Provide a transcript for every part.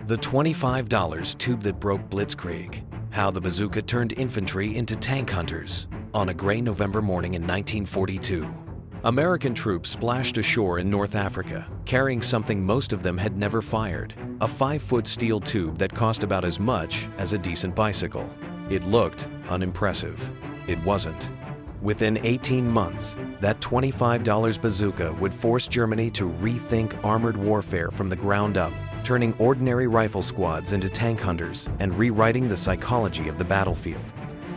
The $25 tube that broke Blitzkrieg. How the bazooka turned infantry into tank hunters. On a gray November morning in 1942, American troops splashed ashore in North Africa, carrying something most of them had never fired, a 5-foot steel tube that cost about as much as a decent bicycle. It looked unimpressive. It wasn't. Within 18 months, that $25 bazooka would force Germany to rethink armored warfare from the ground up, turning ordinary rifle squads into tank hunters and rewriting the psychology of the battlefield.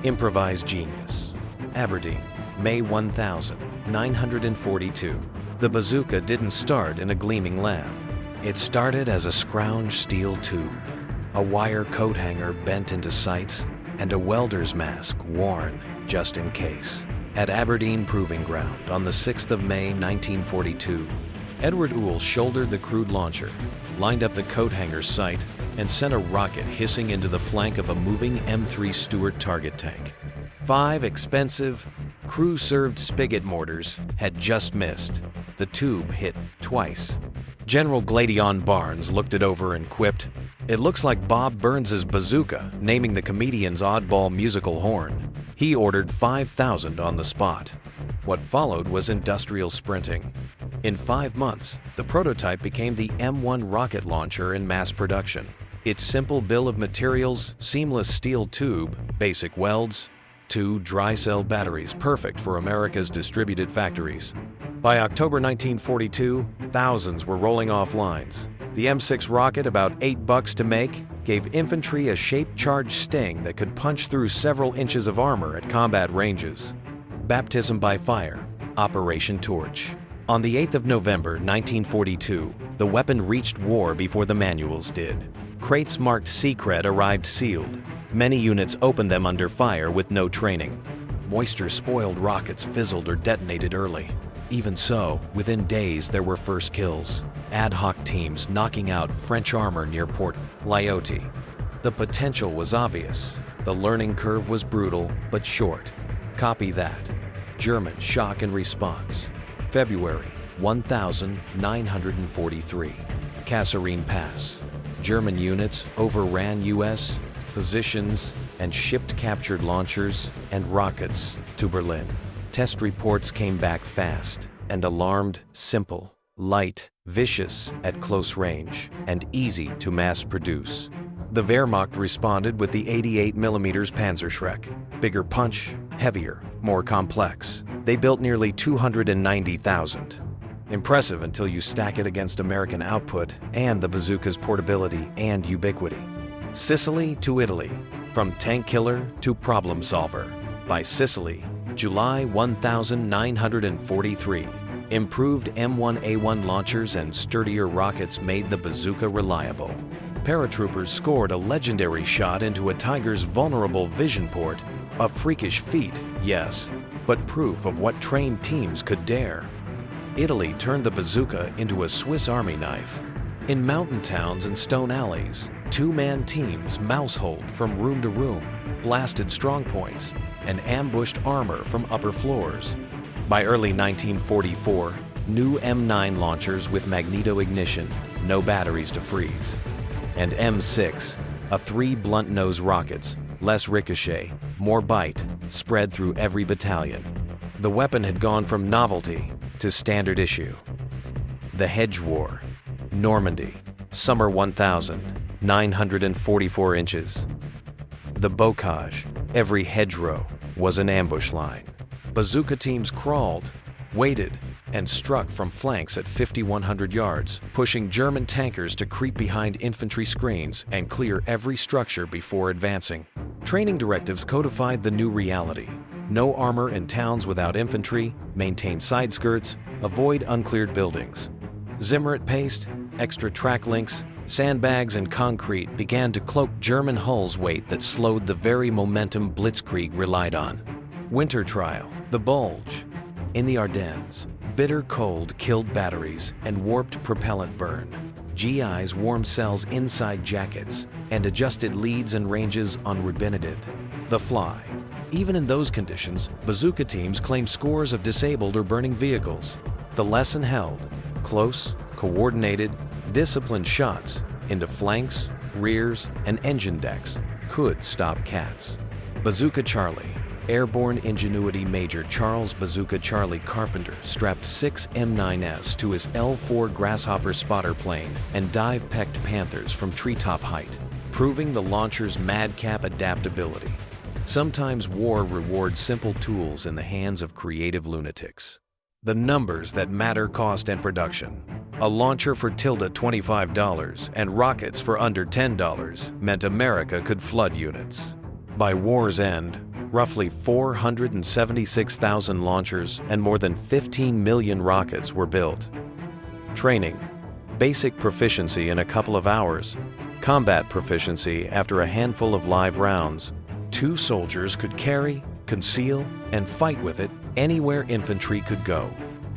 Improvised genius. Aberdeen, May 1942. The bazooka didn't start in a gleaming lab. It started as a scrounge steel tube, a wire coat hanger bent into sights, and a welder's mask worn just in case. At Aberdeen Proving Ground on the 6th of May 1942, Edward Uhl shouldered the crude launcher, lined up the coat hanger's sight, and sent a rocket hissing into the flank of a moving M3 Stuart target tank. 5 expensive, crew-served spigot mortars had just missed. The tube hit twice. General Gladion Barnes looked it over and quipped, "It looks like Bob Burns's bazooka," naming the comedian's oddball musical horn. He ordered 5,000 on the spot. What followed was industrial sprinting. In 5 months, the prototype became the M1 rocket launcher in mass production. Its simple bill of materials, seamless steel tube, basic welds, 2 dry cell batteries perfect for America's distributed factories. By October 1942, thousands were rolling off lines. The M6 rocket, about $8 to make, gave infantry a shape-charged sting that could punch through several inches of armor at combat ranges. Baptism by fire, Operation Torch. On the 8th of November 1942, the weapon reached war before the manuals did. Crates marked Secret arrived sealed. Many units opened them under fire with no training. Moisture-spoiled rockets fizzled or detonated early. Even so, within days there were first kills. Ad hoc teams knocking out French armor near Port Lyoté. The potential was obvious. The learning curve was brutal but short. Copy that. German shock and response. February 1943. Kasserine Pass. German units overran U.S. positions and shipped captured launchers and rockets to Berlin. Test reports came back fast and alarmed, simple, light, vicious at close range, and easy to mass produce. The Wehrmacht responded with the 88mm Panzerschreck. Bigger punch, heavier, more complex. They built nearly 290,000. Impressive until you stack it against American output and the bazooka's portability and ubiquity. Sicily to Italy, from tank killer to problem solver. By Sicily, July 1943. Improved M1A1 launchers and sturdier rockets made the bazooka reliable. Paratroopers scored a legendary shot into a Tiger's vulnerable vision port. A freakish feat, yes, but proof of what trained teams could dare. Italy turned the bazooka into a Swiss Army knife. In mountain towns and stone alleys, 2-man teams mouseholed from room to room, blasted strongpoints, and ambushed armor from upper floors. By early 1944, new M9 launchers with magneto ignition, no batteries to freeze, and M6, a 3 blunt-nose rockets, less ricochet, more bite, spread through every battalion. The weapon had gone from novelty to standard issue. The Hedge War. Normandy, summer 1,944 inches. The bocage, every hedgerow, was an ambush line. Bazooka teams crawled, waited, and struck from flanks at 5,100 yards, pushing German tankers to creep behind infantry screens and clear every structure before advancing. Training directives codified the new reality. No armor in towns without infantry, maintain side skirts, avoid uncleared buildings. Zimmerit paste, extra track links, sandbags, and concrete began to cloak German hulls' weight that slowed the very momentum Blitzkrieg relied on. Winter trial, the bulge. In the Ardennes, bitter cold killed batteries and warped propellant burn. GIs warmed cells inside jackets and adjusted leads and ranges on Rubinadid. The fly. Even in those conditions, bazooka teams claimed scores of disabled or burning vehicles. The lesson held: close, coordinated, disciplined shots into flanks, rears, and engine decks could stop cats. Bazooka Charlie. Airborne Ingenuity Major Charles Bazooka Charlie Carpenter strapped 6 M9s to his L-4 Grasshopper spotter plane and dive-pecked Panthers from treetop height, proving the launcher's madcap adaptability. Sometimes war rewards simple tools in the hands of creative lunatics. The numbers that matter: cost and production. A launcher for $25 and rockets for under $10 meant America could flood units. By war's end, roughly 476,000 launchers and more than 15 million rockets were built. Training: basic proficiency in a couple of hours, combat proficiency after a handful of live rounds. 2 soldiers could carry, conceal, and fight with it anywhere infantry could go.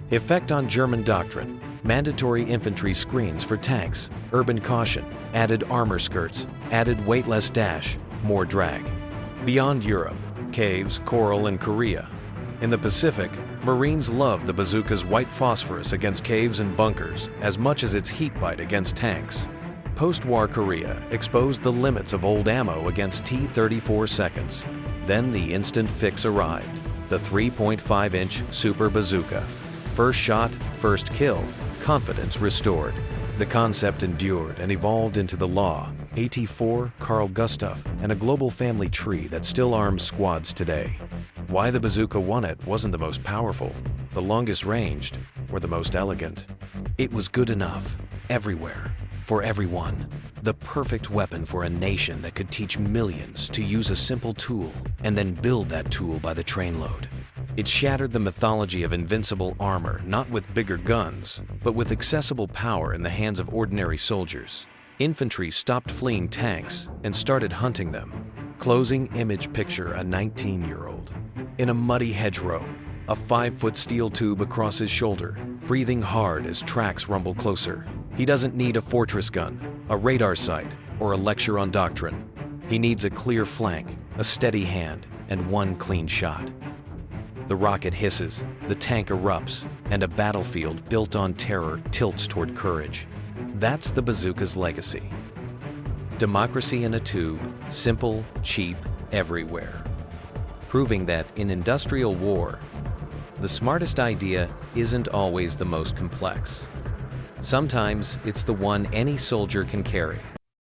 Effect on German doctrine: mandatory infantry screens for tanks, urban caution, added armor skirts, added weightless dash, more drag. Beyond Europe: caves, coral, and Korea. In the Pacific, Marines loved the bazooka's white phosphorus against caves and bunkers as much as its heat bite against tanks. Post-war Korea exposed the limits of old ammo against T-34 seconds. Then the instant fix arrived: the 3.5-inch Super Bazooka. First shot, first kill, confidence restored. The concept endured and evolved into the law, AT-4, Carl Gustaf, and a global family tree that still arms squads today. Why the bazooka won it wasn't the most powerful, the longest ranged, or the most elegant. It was good enough, everywhere, for everyone. The perfect weapon for a nation that could teach millions to use a simple tool and then build that tool by the trainload. It shattered the mythology of invincible armor, not with bigger guns, but with accessible power in the hands of ordinary soldiers. Infantry stopped fleeing tanks and started hunting them. Closing image: picture a 19-year-old in a muddy hedgerow, a 5-foot steel tube across his shoulder, breathing hard as tracks rumble closer. He doesn't need a fortress gun, a radar sight, or a lecture on doctrine. He needs a clear flank, a steady hand, and one clean shot. The rocket hisses, the tank erupts, and a battlefield built on terror tilts toward courage. That's the bazooka's legacy. Democracy in a tube, simple, cheap, everywhere. Proving that in industrial war, the smartest idea isn't always the most complex. Sometimes it's the one any soldier can carry.